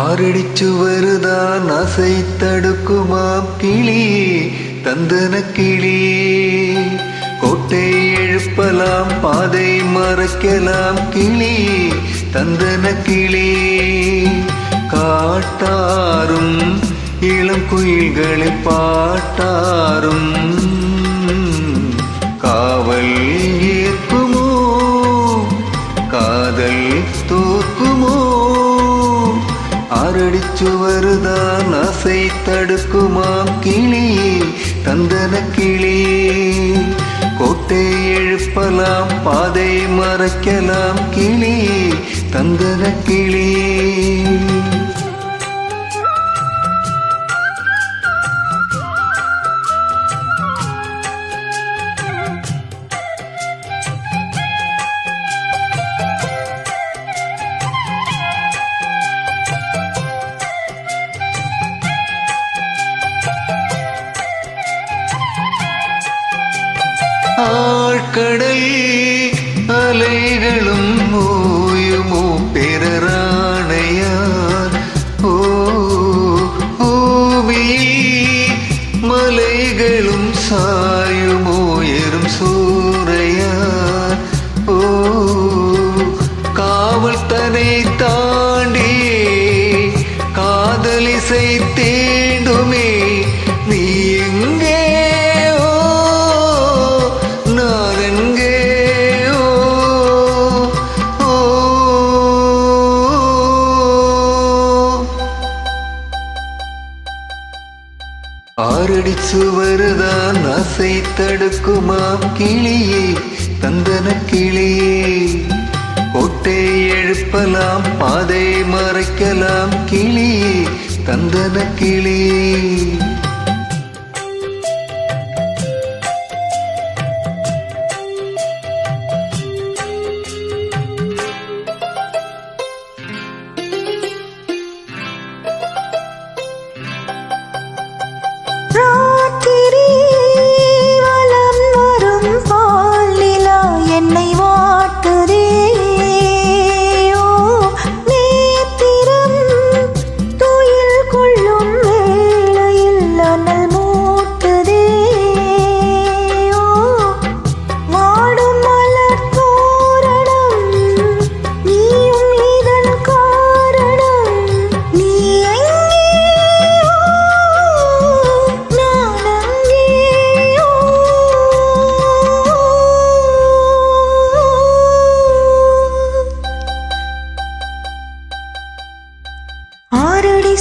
ஆரடிச்சு வருதான் ஆசை தடுக்குமாம் கிளியே தந்தன கிளியே. கோட்டை எழுப்பலாம் பாதை மறைக்கலாம் கிளியே தந்தன கிளியே. காட்டாரும் இளம் குயில்களை பாட்டாரும் காவல் ஏற்குமோ காதல் தோற்குமோ. ஆரடிச்சு வருதான் ஆசை தடுக்குமாம் கிளியே தந்தன கிளியே. கோட்டை எழுப்பலாம் பாதை மறைக்கலாம் கிளியே தந்தன கிளியே. ஆழ்கடல் அலைகளும் ஓயுமோ பெறராணையார். ஓவியில் மலைகளும் சாயுமோ எறும் சூறையார். காவல் தனை தாண்டி காதலிசை தேண்டுமே நீ எங்கே ஆரடிச்சு வருதான் ஆசை தடுக்குமாம் கிளியே தந்தன கிளியே. கோட்டை எழுப்பலாம் பாதை மறைக்கலாம் கிளியே தந்தன கிளியே.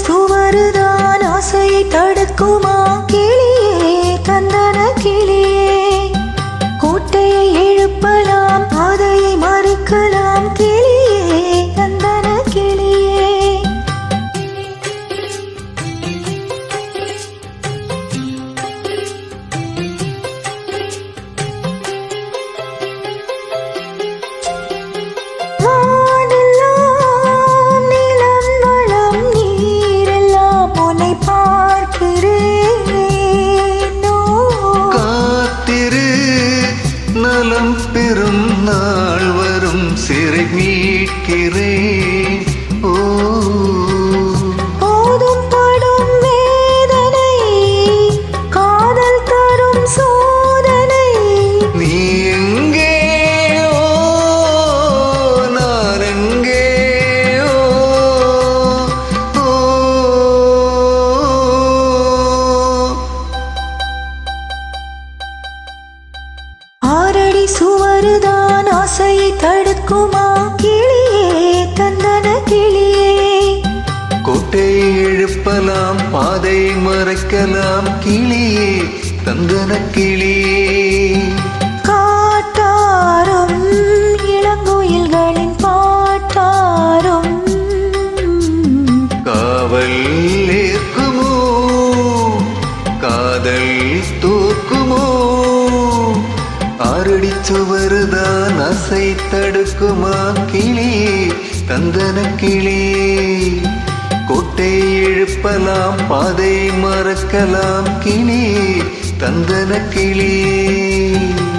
சுவருதான் ஆசையை தடுக்குமா கிளியே தந்தன கிளியே. கோட்டையை எழுப்பலாம் பாதையை மறைக்கலாம் கிளியே தந்தன கிளியே. நலம் பெறும் நாள் வரும் சிறை மீட்கிறேன். போதும் படும் வேதனை காதல் தரும் சோதனை. நீ எங்கே நான் எங்கே ஆரடி சுவருதான் ஆசையை தடுக்குமா கிளியே தந்தன கிளியே. கோட்டை எழுப்பலாம் பாதை மறைக்கலாம் கிளியே தந்தன கிளியே. காட்டாரும் இளங்குயில்களின் பாட்டாரும் காவல் ஏற்குமோ காதல் தோற்குமோ. ஆரடிச்சு வருதான் ஆசை தடுக்குமா கிளியே தந்தன கிளியே. கோட்டை எழுப்பலாம் பாதை மறைக்கலாம் கிளியே தந்தன கிளியே.